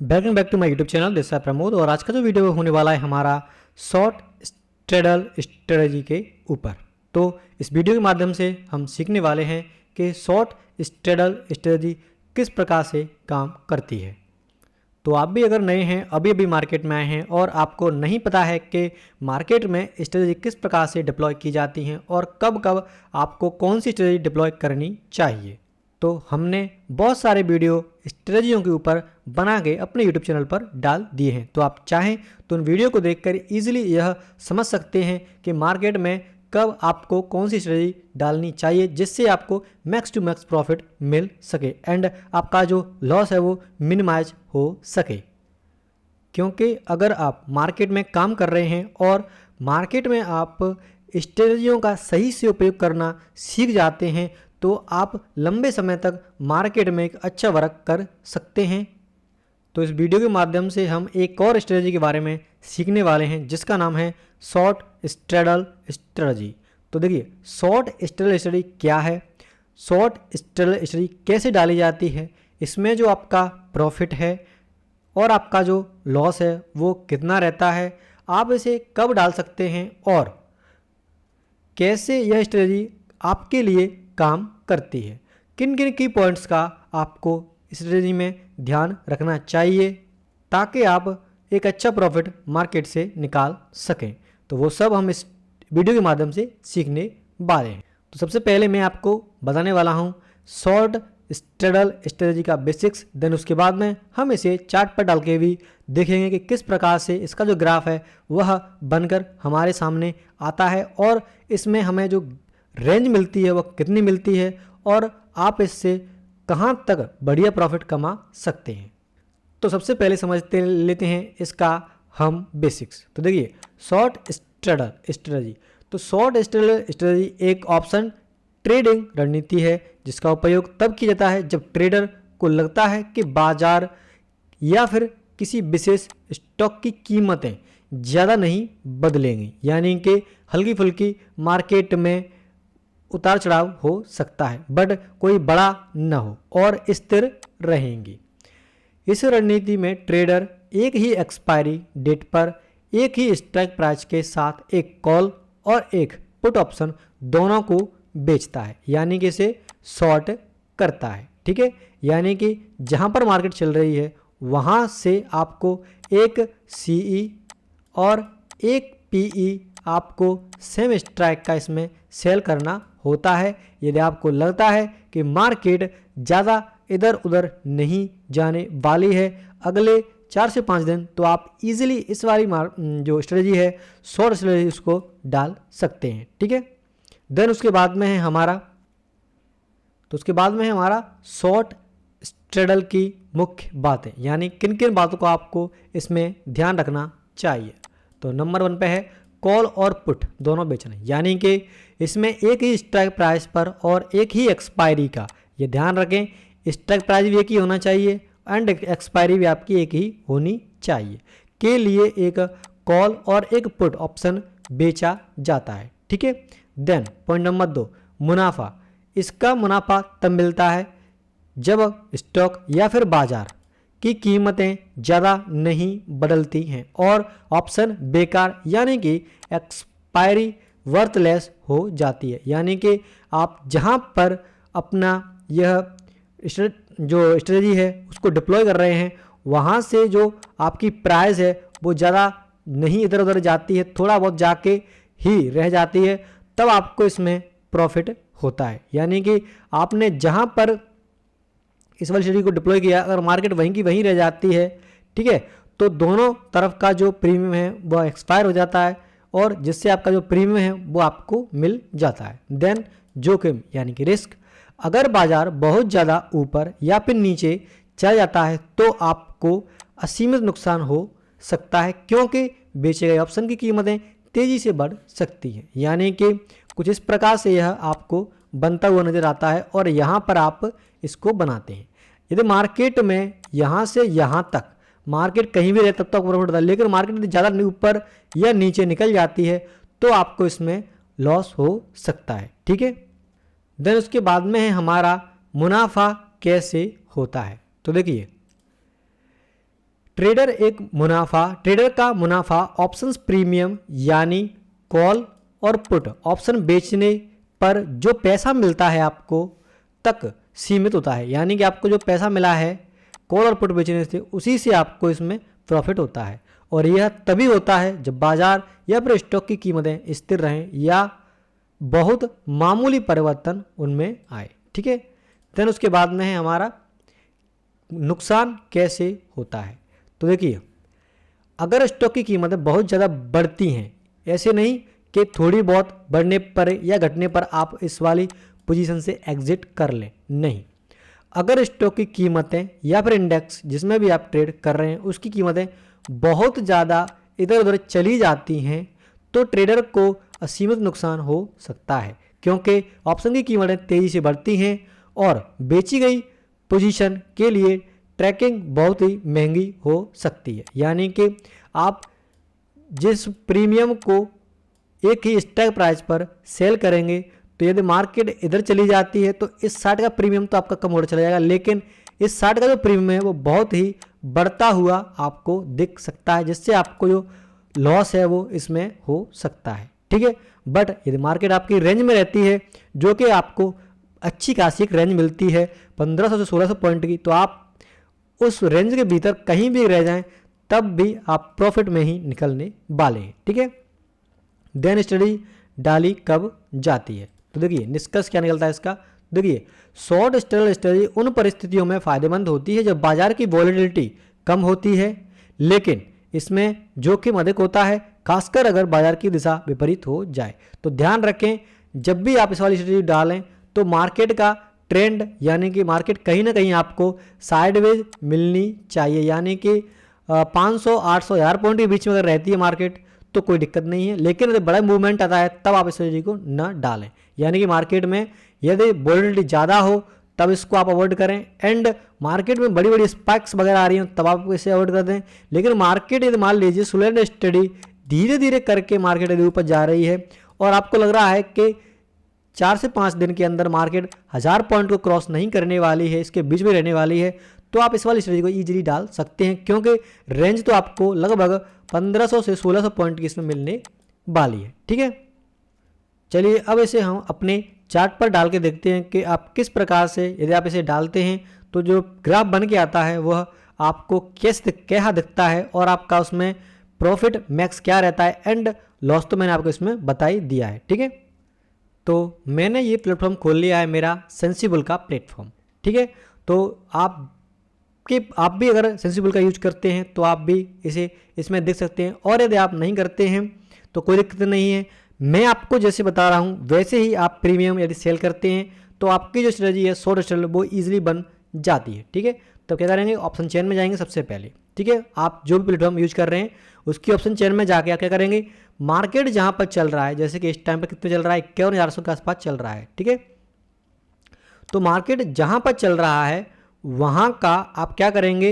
Welcome back to my YouTube channel. This है प्रमोद और आज का जो वीडियो होने वाला है हमारा शॉर्ट स्ट्रेडल स्ट्रेटजी के ऊपर। तो इस वीडियो के माध्यम से हम सीखने वाले हैं कि शॉर्ट स्ट्रेडल स्ट्रेटजी किस प्रकार से काम करती है। तो आप भी अगर नए हैं, अभी अभी मार्केट में आए हैं और आपको नहीं पता है कि मार्केट में स्ट्रेटजी किस प्रकार से डिप्लॉय की जाती हैं और कब कब आपको कौन सी स्ट्रेटजी डिप्लॉय करनी चाहिए, तो हमने बहुत सारे वीडियो स्ट्रेटजियों के ऊपर बना के अपने YouTube चैनल पर डाल दिए हैं। तो आप चाहें तो उन वीडियो को देखकर इजीली यह समझ सकते हैं कि मार्केट में कब आपको कौन सी स्ट्रेटजी डालनी चाहिए जिससे आपको मैक्स टू मैक्स प्रॉफिट मिल सके एंड आपका जो लॉस है वो मिनिमाइज हो सके। क्योंकि अगर आप मार्केट में काम कर रहे हैं और मार्केट में आप स्ट्रेटजियों का सही से उपयोग करना सीख जाते हैं तो आप लंबे समय तक मार्केट में एक अच्छा वर्क कर सकते हैं। तो इस वीडियो के माध्यम से हम एक और स्ट्रेटजी के बारे में सीखने वाले हैं जिसका नाम है शॉर्ट स्ट्रेडल स्ट्रेटजी। तो देखिए, शॉर्ट स्ट्रेडल स्ट्रेटजी क्या है, शॉर्ट स्ट्रेडल स्ट्रेटजी कैसे डाली जाती है, इसमें जो आपका प्रॉफिट है और आपका जो लॉस है वो कितना रहता है, आप इसे कब डाल सकते हैं और कैसे यह स्ट्रेटजी आपके लिए काम करती है, किन किन की पॉइंट्स का आपको स्ट्रेटजी में ध्यान रखना चाहिए ताकि आप एक अच्छा प्रॉफिट मार्केट से निकाल सकें। तो वो सब हम इस वीडियो के माध्यम से सीखने वाले हैं। तो सबसे पहले मैं आपको बताने वाला हूँ शॉर्ट स्ट्रेडल स्ट्रेटजी का बेसिक्स। देन उसके बाद में हम इसे चार्ट पर डाल के भी देखेंगे कि किस प्रकार से इसका जो ग्राफ है वह बनकर हमारे सामने आता है और इसमें हमें जो रेंज मिलती है वह कितनी मिलती है और आप इससे कहाँ तक बढ़िया प्रॉफिट कमा सकते हैं। तो सबसे पहले समझते लेते हैं इसका हम बेसिक्स। तो देखिए, शॉर्ट स्ट्रेडल स्ट्रेटजी, तो शॉर्ट स्ट्रेडल स्ट्रेटजी एक ऑप्शन ट्रेडिंग रणनीति है जिसका उपयोग तब किया जाता है जब ट्रेडर को लगता है कि बाजार या फिर किसी विशेष स्टॉक की कीमतें ज़्यादा नहीं बदलेंगी, यानी कि हल्की फुल्की मार्केट में उतार चढ़ाव हो सकता है बट कोई बड़ा न हो और स्थिर रहेंगी। इस रणनीति में ट्रेडर एक ही एक्सपायरी डेट पर एक ही स्ट्राइक प्राइस के साथ एक कॉल और एक पुट ऑप्शन दोनों को बेचता है, यानी कि इसे शॉर्ट करता है। ठीक है, यानी कि जहां पर मार्केट चल रही है वहां से आपको एक सीई और एक पीई आपको सेम स्ट्राइक का इसमें सेल करना होता है यदि आपको लगता है कि मार्केट ज़्यादा इधर उधर नहीं जाने वाली है अगले 4 से 5 दिन, तो आप इजीली इस वाली जो स्ट्रेटजी है शॉर्ट स्ट्रेटजी उसको डाल सकते हैं। ठीक है, देन उसके बाद में है हमारा शॉर्ट स्ट्रेडल की मुख्य बातें, यानी किन किन बातों को आपको इसमें ध्यान रखना चाहिए। तो नंबर 1 पे है कॉल और पुट दोनों बेचना, यानी कि इसमें एक ही स्ट्राइक प्राइस पर और एक ही एक्सपायरी का, ये ध्यान रखें, स्ट्राइक प्राइस भी एक ही होना चाहिए एंड एक्सपायरी भी आपकी एक ही होनी चाहिए के लिए एक कॉल और एक पुट ऑप्शन बेचा जाता है। ठीक है, देन पॉइंट नंबर 2, मुनाफा। इसका मुनाफा तब मिलता है जब स्टॉक या फिर बाजार की कीमतें ज़्यादा नहीं बदलती हैं और ऑप्शन बेकार यानी कि एक्सपायरी वर्थलेस हो जाती है, यानी कि आप जहां पर अपना यह जो स्ट्रेटजी है उसको डिप्लॉय कर रहे हैं वहां से जो आपकी प्राइस है वो ज़्यादा नहीं इधर उधर जाती है, थोड़ा बहुत जाके ही रह जाती है, तब आपको इसमें प्रॉफिट होता है। यानी कि आपने जहां पर इस वाली स्ट्रेटजी को डिप्लॉय किया, अगर मार्केट वहीं की वहीं रह जाती है, ठीक है, तो दोनों तरफ का जो प्रीमियम है वह एक्सपायर हो जाता है और जिससे आपका जो प्रीमियम है वो आपको मिल जाता है। देन जोखिम यानी कि रिस्क, अगर बाजार बहुत ज़्यादा ऊपर या फिर नीचे चला जाता है तो आपको असीमित नुकसान हो सकता है क्योंकि बेचे गए ऑप्शन की कीमतें तेज़ी से बढ़ सकती हैं, यानी कि कुछ इस प्रकार से यह आपको बनता हुआ नज़र आता है और यहाँ पर आप इसको बनाते हैं। यदि मार्केट में यहाँ से यहाँ तक मार्केट कहीं भी रहे तब तक प्रॉफिट होता है, लेकिन मार्केट यदि ज़्यादा ऊपर या नीचे निकल जाती है तो आपको इसमें लॉस हो सकता है। ठीक है, देन उसके बाद में है हमारा मुनाफा कैसे होता है। तो देखिए, ट्रेडर का मुनाफा ऑप्शंस प्रीमियम यानी कॉल और पुट ऑप्शन बेचने पर जो पैसा मिलता है आपको तक सीमित होता है। यानी कि आपको जो पैसा मिला है कॉल और पुट बेचने से, उसी से आपको इसमें प्रॉफिट होता है। और यह तभी होता है जब बाजार या फिर स्टॉक की कीमतें स्थिर रहें या बहुत मामूली परिवर्तन उनमें आए। ठीक है, देन उसके बाद में है हमारा नुकसान कैसे होता है। तो देखिए, अगर स्टॉक की कीमतें बहुत ज़्यादा बढ़ती हैं, ऐसे नहीं कि थोड़ी बहुत बढ़ने पर या घटने पर आप इस वाली पोजीशन से एग्जिट कर लें, नहीं। अगर स्टॉक की कीमतें या फिर इंडेक्स जिसमें भी आप ट्रेड कर रहे हैं उसकी कीमतें बहुत ज़्यादा इधर उधर चली जाती हैं तो ट्रेडर को असीमित नुकसान हो सकता है, क्योंकि ऑप्शन की कीमतें तेज़ी से बढ़ती हैं और बेची गई पोजीशन के लिए ट्रैकिंग बहुत ही महंगी हो सकती है। यानी कि आप जिस प्रीमियम को एक ही स्ट्राइक प्राइस पर सेल करेंगे तो यदि मार्केट इधर चली जाती है तो इस 60 का प्रीमियम तो आपका कम होता चला जाएगा, लेकिन इस 60 का जो प्रीमियम है वो बहुत ही बढ़ता हुआ आपको दिख सकता है, जिससे आपको जो लॉस है वो इसमें हो सकता है। ठीक है, बट यदि मार्केट आपकी रेंज में रहती है जो कि आपको अच्छी खासी एक रेंज मिलती है 1500 से 1600 पॉइंट की, तो आप उस रेंज के भीतर कहीं भी रह जाएं तब भी आप प्रॉफिट में ही निकलने वाले हैं। ठीक है, देन स्टडी डाली कब जाती है। तो देखिए निष्कर्ष क्या निकलता है इसका। देखिए, शॉर्ट स्ट्रेटल स्ट्रेटजी उन परिस्थितियों में फायदेमंद होती है जब बाजार की वॉलेटिलिटी कम होती है, लेकिन इसमें जोखिम अधिक होता है, खासकर अगर बाजार की दिशा विपरीत हो जाए। तो ध्यान रखें, जब भी आप इस वाली स्ट्रेटजी डालें तो मार्केट का ट्रेंड यानी कि मार्केट कहीं ना कहीं आपको साइडवेज मिलनी चाहिए। यानी कि 500, 800, 1000 पॉइंट के बीच में अगर रहती है मार्केट तो कोई दिक्कत नहीं है, लेकिन यदि बड़ा मूवमेंट आता है तब आप इस स्ट्रेटजी को न डालें। यानी कि मार्केट में यदि वॉलेटिलिटी ज़्यादा हो तब इसको आप अवॉइड करें, एंड मार्केट में बड़ी बड़ी स्पाइक्स वगैरह आ रही हैं तब आप इसे अवॉइड कर दें। लेकिन मार्केट यदि मान लीजिए स्लो एंड स्टडी धीरे धीरे करके मार्केट यदि ऊपर जा रही है और आपको लग रहा है कि 4 से 5 दिन के अंदर मार्केट 1000 पॉइंट को क्रॉस नहीं करने वाली है, इसके बीच में रहने वाली है, तो आप इस वाली स्ट्रेटजी को ईजिली डाल सकते हैं, क्योंकि रेंज तो आपको लगभग 1500 से 1600 पॉइंट की इसमें मिलने वाली है। ठीक है, चलिए अब इसे हम अपने चार्ट पर डाल के देखते हैं कि आप किस प्रकार से यदि आप इसे डालते हैं तो जो ग्राफ बन के आता है वह आपको क्या दिखता है और आपका उसमें प्रॉफिट मैक्स क्या रहता है एंड लॉस तो मैंने आपको इसमें बता ही दिया है। ठीक है, तो मैंने ये प्लेटफॉर्म खोल लिया है, मेरा सेंसिबल का प्लेटफॉर्म। ठीक है, तो आप भी अगर सेंसिबल का यूज करते हैं तो आप भी इसे इसमें देख सकते हैं, और यदि आप नहीं करते हैं तो कोई दिक्कत नहीं है। मैं आपको जैसे बता रहा हूँ वैसे ही आप प्रीमियम यदि सेल करते हैं तो आपकी जो स्ट्रेटजी है शॉर्ट स्ट्रेटजी वो ईजिली बन जाती है। ठीक है, तो क्या करेंगे, ऑप्शन चेन में जाएंगे सबसे पहले। ठीक है, आप जो भी प्लेटफॉर्म यूज कर रहे हैं उसकी ऑप्शन चेन में जाके आप क्या करेंगे, मार्केट जहाँ पर चल रहा है, जैसे कि इस टाइम पर कितने चल रहा है, 51,400 के आसपास चल रहा है। ठीक है, तो मार्केट जहाँ पर चल रहा है वहाँ का आप क्या करेंगे,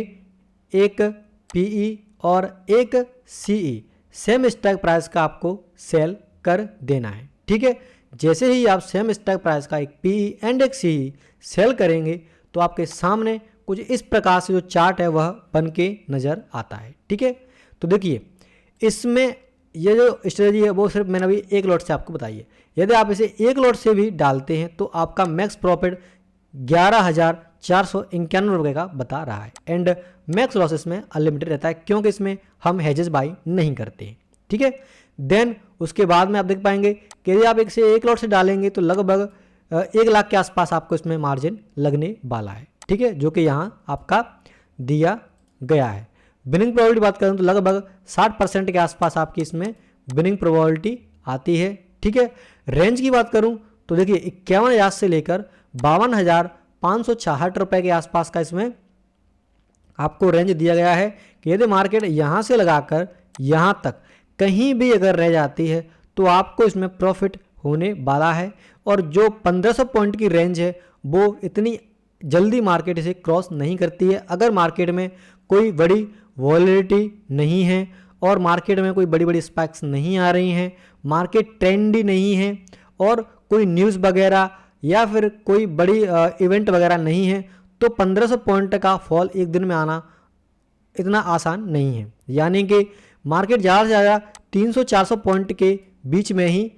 एक पीई और एक सीई सेम स्ट्राइक प्राइस का आपको सेल कर देना है। ठीक है, जैसे ही आप सेम स्ट्राइक प्राइस का एक पीई एंड एक सीई सेल करेंगे तो आपके सामने कुछ इस प्रकार से जो चार्ट है वह बन के नज़र आता है। ठीक है, तो देखिए इसमें ये जो स्ट्रेटजी है वो सिर्फ मैंने अभी एक लॉट से आपको बताई है। यदि आप इसे एक लॉट से भी डालते हैं तो आपका मैक्स प्रॉफिट 11,491 रुपये का बता रहा है, एंड मैक्स लॉस इसमें अनलिमिटेड रहता है क्योंकि इसमें हम हेजेस बाई नहीं करते हैं। ठीक है, देन उसके बाद में आप देख पाएंगे कि यदि आप एक लॉट से डालेंगे तो लगभग 1 लाख के आसपास आपको इसमें मार्जिन लगने वाला है। ठीक है, जो कि यहाँ आपका दिया गया है। विनिंग प्रोबेबिलिटी बात करूँ तो लगभग 60% के आसपास आपकी इसमें विनिंग प्रोबेबिलिटी आती है। ठीक है, रेंज की बात करूँ तो देखिए 51,000 से लेकर 52,566 रुपये के आसपास का इसमें आपको रेंज दिया गया है कि यदि मार्केट यहाँ से लगाकर यहाँ तक कहीं भी अगर रह जाती है तो आपको इसमें प्रॉफिट होने वाला है, और जो 1500 पॉइंट की रेंज है वो इतनी जल्दी मार्केट इसे क्रॉस नहीं करती है अगर मार्केट में कोई बड़ी वॉलेटिलिटी नहीं है और मार्केट में कोई बड़ी बड़ी स्पाइक्स नहीं आ रही हैं, मार्केट ट्रेंडी नहीं है और कोई न्यूज़ वगैरह या फिर कोई बड़ी इवेंट वगैरह नहीं है, तो 1500 पॉइंट का फॉल एक दिन में आना इतना आसान नहीं है, यानी कि मार्केट ज़्यादा से ज़्यादा 300-400 पॉइंट के बीच में ही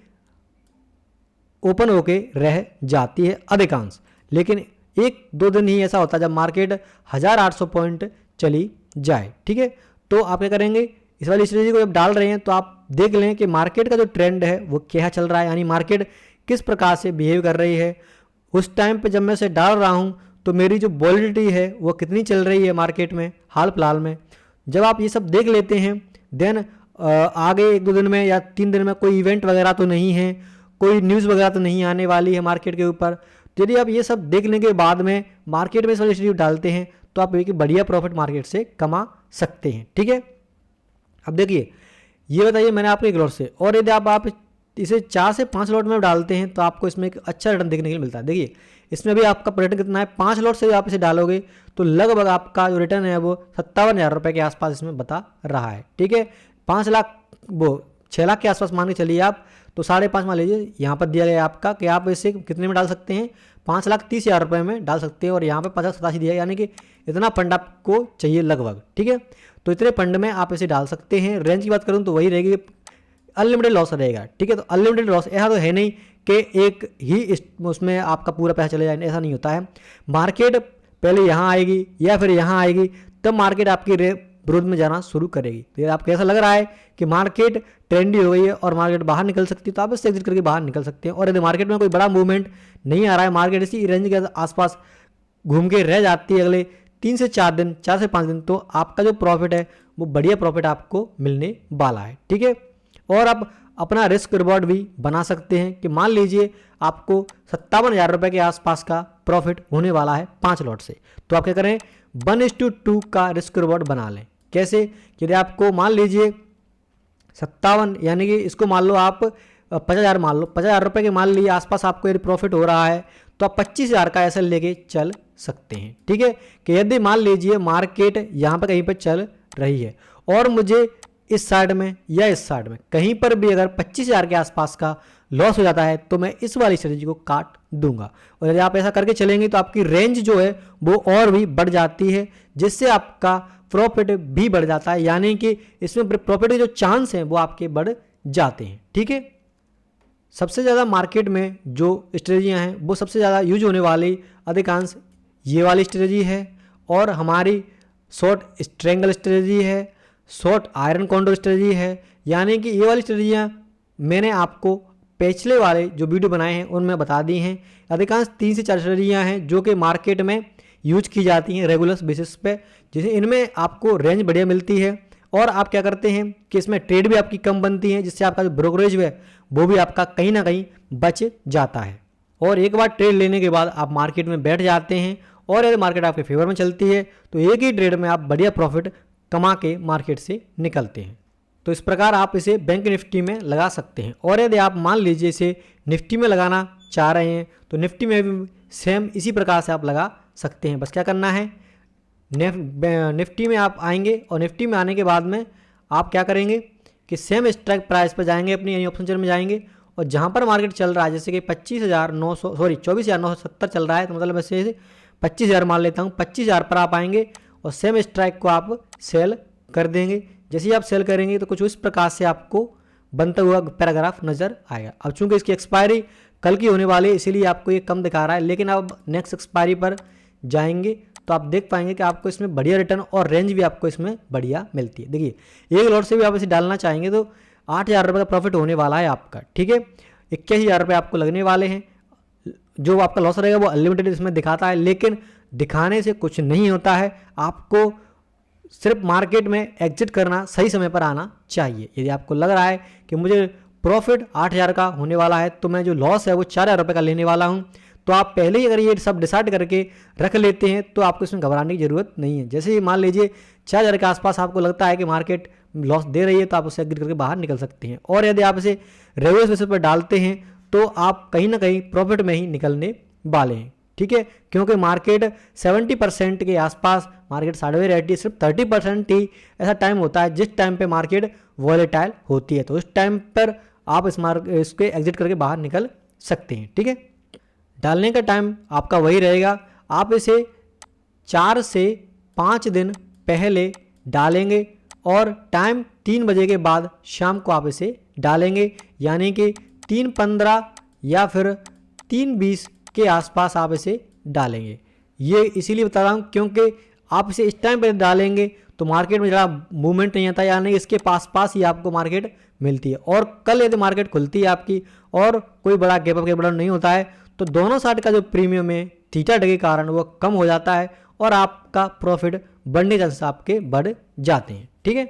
ओपन होके रह जाती है अधिकांश। लेकिन 1-2 दिन ही ऐसा होता है जब मार्केट 1800 पॉइंट चली जाए। ठीक है, तो आप क्या करेंगे, इस वाली स्ट्रेटजी को जब डाल रहे हैं तो आप देख लें कि मार्केट का जो ट्रेंड है वो क्या चल रहा है, यानी मार्केट किस प्रकार से बिहेव कर रही है। उस टाइम पे जब मैं इसे डाल रहा हूँ तो मेरी जो वॉलिडिटी है वो कितनी चल रही है मार्केट में हाल फिलहाल में। जब आप ये सब देख लेते हैं देन आगे 1-2 दिन में या 3 दिन में कोई इवेंट वगैरह तो नहीं है, कोई न्यूज़ वगैरह तो नहीं आने वाली है मार्केट के ऊपर। तो यदि आप ये सब देखने के बाद में मार्केट में इस वाली स्ट्रेटजी डालते हैं तो आप एक बढ़िया प्रॉफिट मार्केट से कमा सकते हैं। ठीक है, अब देखिए ये बताइए मैंने आपको एक लॉट से, और यदि आप इसे 4 से 5 लॉट में डालते हैं तो आपको इसमें एक अच्छा रिटर्न देखने के लिए मिलता है। देखिए इसमें भी आपका रिटर्न कितना है, 5 लॉट से आप इसे डालोगे तो लगभग आपका जो रिटर्न है वो 57,000 रुपये के आसपास इसमें बता रहा है। ठीक है, 5 लाख वो 6 लाख के आसपास मान के चलिए आप, तो 5.5 मान लीजिए यहाँ पर दिया गया आपका कि आप इसे कितने में डाल सकते हैं, 5,30,000 रुपये में डाल सकते हैं, और यहाँ पे 50-87 दिया, यानी कि इतना फंड आपको चाहिए लगभग। ठीक है, तो इतने फंड में आप इसे डाल सकते हैं। रेंज की बात करूँ तो वही रहेगी, अनलिमिटेड लॉस रहेगा। ठीक है, तो अनलिमिटेड लॉस ऐसा तो है नहीं कि एक ही उसमें आपका पूरा पैसा चले जाए, ऐसा नहीं होता है। मार्केट पहले यहाँ आएगी या फिर यहाँ आएगी, तब मार्केट आपकी विरोध में जाना शुरू करेगी। तो आपको ऐसा लग रहा है कि मार्केट ट्रेंडी हो गई है और मार्केट बाहर निकल सकती है, तो आप इससे एग्जिट करके बाहर निकल सकते हैं। और यदि मार्केट में कोई बड़ा मूवमेंट नहीं आ रहा है, मार्केट इसी रेंज के आसपास घूम के रह जाती है अगले 3 से 4 दिन, 4 से 5 दिन, तो आपका जो प्रॉफिट है वो बढ़िया प्रॉफिट आपको मिलने वाला है। ठीक है, और आप अपना रिस्क रिवॉर्ड भी बना सकते हैं कि मान लीजिए आपको 57,000 रुपये के आसपास का प्रॉफिट होने वाला है 5 लॉट से, तो आप क्या करें, 1:2 का रिस्क रिवॉर्ड बना लें। कैसे, यदि आपको मान लीजिए 57, यानी कि इसको मान लो आप 50,000 मान लो, 50,000 रुपये के मान लिए आसपास आपको यदि प्रॉफिट हो रहा है तो आप 25,000 का ऐसा लेके चल सकते हैं। ठीक है, कि यदि मान लीजिए मार्केट यहाँ पर कहीं पर चल रही है और मुझे इस साइड में या इस साइड में कहीं पर भी अगर 25,000 के आसपास का लॉस हो जाता है तो मैं इस वाली स्ट्रेटजी को काट दूंगा। और यदि आप ऐसा करके चलेंगे तो आपकी रेंज जो है वो और भी बढ़ जाती है, जिससे आपका प्रॉफिट भी बढ़ जाता है, यानी कि इसमें प्रॉफिट के जो चांस हैं वो आपके बढ़ जाते हैं। ठीक है, सबसे ज़्यादा मार्केट में जो स्ट्रेटजियाँ हैं वो सबसे ज़्यादा यूज होने वाली अधिकांश ये वाली स्ट्रेटजी है, और हमारी शॉर्ट स्ट्रेंगल स्ट्रेटजी है, शॉर्ट आयरन कॉन्डोर स्ट्रेटजी है। यानी कि ये वाली स्ट्रेटजियाँ मैंने आपको पिछले वाले जो वीडियो बनाए हैं उनमें बता दी हैं। अधिकांश 3 से 4 स्ट्रेटजियाँ हैं जो कि मार्केट में यूज की जाती हैं रेगुलर बेसिस पे, जैसे इनमें आपको रेंज बढ़िया मिलती है, और आप क्या करते हैं कि इसमें ट्रेड भी आपकी कम बनती है, जिससे आपका जो ब्रोकरेज है वो भी आपका कहीं ना कहीं बच जाता है। और एक बार ट्रेड लेने के बाद आप मार्केट में बैठ जाते हैं, और यदि मार्केट आपके फेवर में चलती है तो एक ही ट्रेड में आप बढ़िया प्रॉफिट कमा के मार्केट से निकलते हैं। तो इस प्रकार आप इसे बैंक निफ्टी में लगा सकते हैं। और यदि आप मान लीजिए इसे निफ्टी में लगाना चाह रहे हैं तो निफ्टी में भी सेम इसी प्रकार से आप लगा सकते हैं। बस क्या करना है, निफ्टी में आप आएंगे और निफ्टी में आने के बाद में आप क्या करेंगे कि सेम स्ट्राइक प्राइस पर जाएंगे, अपनी यानी ऑप्शन चेन में जाएंगे, और जहाँ पर मार्केट चल रहा है जैसे कि 24,970 चल रहा है, तो मतलब ऐसे 25,000 मान लेता हूँ, 25,000 पर आप आएंगे और सेम स्ट्राइक को आप सेल कर देंगे। जैसे ही आप सेल करेंगे तो कुछ इस प्रकार से आपको बनता हुआ पैराग्राफ नज़र आएगा। अब चूंकि इसकी एक्सपायरी कल की होने वाली है इसीलिए आपको ये कम दिखा रहा है, लेकिन आप नेक्स्ट एक्सपायरी पर जाएंगे तो आप देख पाएंगे कि आपको इसमें बढ़िया रिटर्न और रेंज भी आपको इसमें बढ़िया मिलती है। देखिए एक लॉट से भी आप इसे डालना चाहेंगे तो 8,000 रुपये का प्रॉफिट होने वाला है आपका। ठीक है, 21,000 रुपये आपको लगने वाले हैं। जो आपका लॉस रहेगा वो अनलिमिटेड इसमें दिखाता है, लेकिन दिखाने से कुछ नहीं होता है, आपको सिर्फ मार्केट में एग्जिट करना सही समय पर आना चाहिए। यदि आपको लग रहा है कि मुझे प्रॉफिट 8,000 का होने वाला है तो मैं जो लॉस है वो 4,000 रुपये का लेने वाला हूँ, तो आप पहले ही अगर ये सब डिसाइड करके रख लेते हैं तो आपको इसमें घबराने की ज़रूरत नहीं है। जैसे ही मान लीजिए 4,000 के आसपास आपको लगता है कि मार्केट लॉस दे रही है तो आप उससे एग्जिट करके बाहर निकल सकते हैं। और यदि आप इसे रेगुलर बेसिस पर डालते हैं तो आप कहीं ना कहीं प्रॉफिट में ही निकलने वाले हैं। ठीक है, क्योंकि मार्केट 70% के आसपास मार्केट साइडवेज रहती है, सिर्फ 30% ही ऐसा टाइम होता है जिस टाइम पे मार्केट वॉलेटाइल होती है, तो उस टाइम पर आप इसके एग्जिट करके बाहर निकल सकते हैं। ठीक है, डालने का टाइम आपका वही रहेगा, आप इसे 4 से 5 दिन पहले डालेंगे और टाइम 3 बजे के बाद शाम को आप इसे डालेंगे, यानी कि 3:15 या फिर 3:20 के आसपास आप इसे डालेंगे। ये इसीलिए बता रहा हूँ क्योंकि आप इसे इस टाइम पर डालेंगे तो मार्केट में ज़्यादा मूवमेंट नहीं आता, यानी इसके पास ही आपको मार्केट मिलती है। और कल यदि मार्केट खुलती है आपकी और कोई बड़ा गैप अप गैप डाउन नहीं होता है तो दोनों साइड का जो प्रीमियम है थीटा डे के कारण वो कम हो जाता है और आपका प्रॉफिट बढ़ने के चांसेस आपके बढ़ जाते हैं। ठीक है।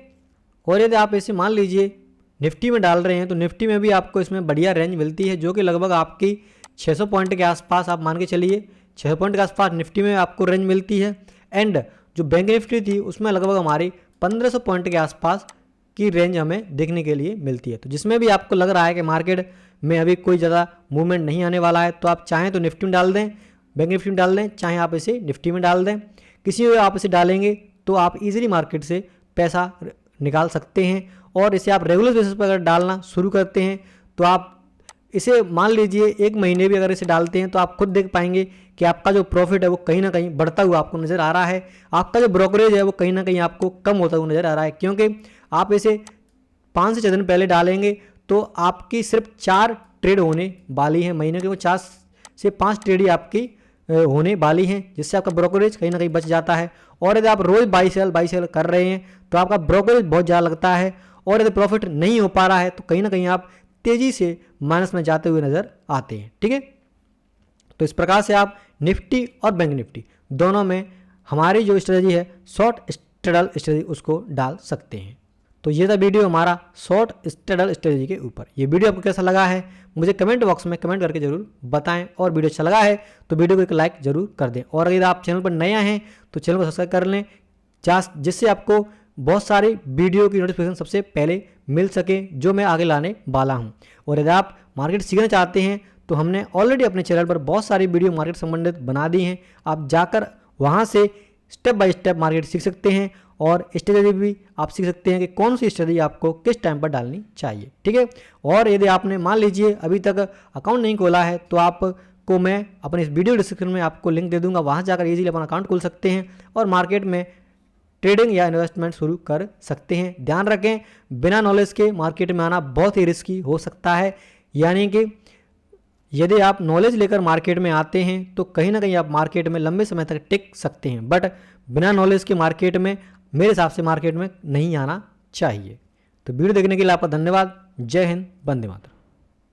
और यदि आप इसे मान लीजिए निफ्टी में डाल रहे हैं तो निफ्टी में भी आपको इसमें बढ़िया रेंज मिलती है, जो कि लगभग आपकी 600 पॉइंट के आसपास आप मान के चलिए 600 पॉइंट के आसपास निफ्टी में आपको रेंज मिलती है। एंड जो बैंक निफ्टी थी उसमें लगभग हमारी 1500 पॉइंट के आसपास की रेंज हमें देखने के लिए मिलती है। तो जिसमें भी आपको लग रहा है कि मार्केट में अभी कोई ज़्यादा मूवमेंट नहीं आने वाला है तो आप चाहें तो निफ्टी में डाल दें, बैंक निफ्टी में डाल दें, चाहे आप इसे निफ्टी में डाल दें। किसी भी आप इसे डालेंगे तो आप इजीली मार्केट से पैसा निकाल सकते हैं। और इसे आप रेगुलर बेसिस पर अगर डालना शुरू करते हैं तो आप इसे मान लीजिए 1 महीने भी अगर इसे डालते हैं तो आप खुद देख पाएंगे कि आपका जो प्रॉफिट है वो कहीं ना कहीं बढ़ता हुआ आपको नज़र आ रहा है, आपका जो ब्रोकरेज है वो कहीं ना कहीं आपको कम होता हुआ नज़र आ रहा है। क्योंकि आप इसे 5 से 6 दिन पहले डालेंगे तो आपकी सिर्फ 4 ट्रेड होने वाली हैं महीने के, वो 4 से 5 ट्रेड ही आपकी होने वाली हैं, जिससे आपका ब्रोकरेज कहीं ना कहीं बच जाता है। और यदि आप रोज़ बाई सेल कर रहे हैं तो आपका ब्रोकरेज बहुत ज़्यादा लगता है और यदि प्रॉफिट नहीं हो पा रहा है तो कहीं ना कहीं आप तेज़ी से माइनस में जाते हुए नज़र आते हैं। ठीक है। तो इस प्रकार से आप निफ्टी और बैंक निफ्टी दोनों में हमारी जो स्ट्रेटजी है शॉर्ट स्ट्रेडल स्ट्रेटजी उसको डाल सकते हैं। तो ये था वीडियो हमारा शॉर्ट स्ट्रेडल स्ट्रेटजी के ऊपर। ये वीडियो आपको कैसा लगा है मुझे कमेंट बॉक्स में कमेंट करके जरूर बताएं, और वीडियो अच्छा लगा है तो वीडियो को एक लाइक जरूर कर दें। और अगर आप चैनल पर नया हैं तो चैनल को सब्सक्राइब कर लें, जिससे आपको बहुत सारी वीडियो की नोटिफिकेशन सबसे पहले मिल सके जो मैं आगे लाने वाला हूं। और यदि आप मार्केट सीखना चाहते हैं तो हमने ऑलरेडी अपने चैनल पर बहुत सारी वीडियो मार्केट संबंधित बना दी हैं, आप जाकर वहां से स्टेप बाय स्टेप मार्केट सीख सकते हैं और स्ट्रेटजी भी आप सीख सकते हैं कि कौन सी स्ट्रेटजी आपको किस टाइम पर डालनी चाहिए। ठीक है। और यदि आपने मान लीजिए अभी तक अकाउंट नहीं खोला है तो आपको मैं अपने इस वीडियो डिस्क्रिप्शन में आपको लिंक दे दूंगा, वहां जाकर इजीली अपना अकाउंट खोल सकते हैं और मार्केट में ट्रेडिंग या इन्वेस्टमेंट शुरू कर सकते हैं। ध्यान रखें बिना नॉलेज के मार्केट में आना बहुत ही रिस्की हो सकता है, यानी कि यदि आप नॉलेज लेकर मार्केट में आते हैं तो कहीं ना कहीं आप मार्केट में लंबे समय तक टिक सकते हैं, बट बिना नॉलेज के मार्केट में मेरे हिसाब से मार्केट में नहीं आना चाहिए। तो वीडियो देखने के लिए आपका धन्यवाद। जय हिंद, वंदे मातरम।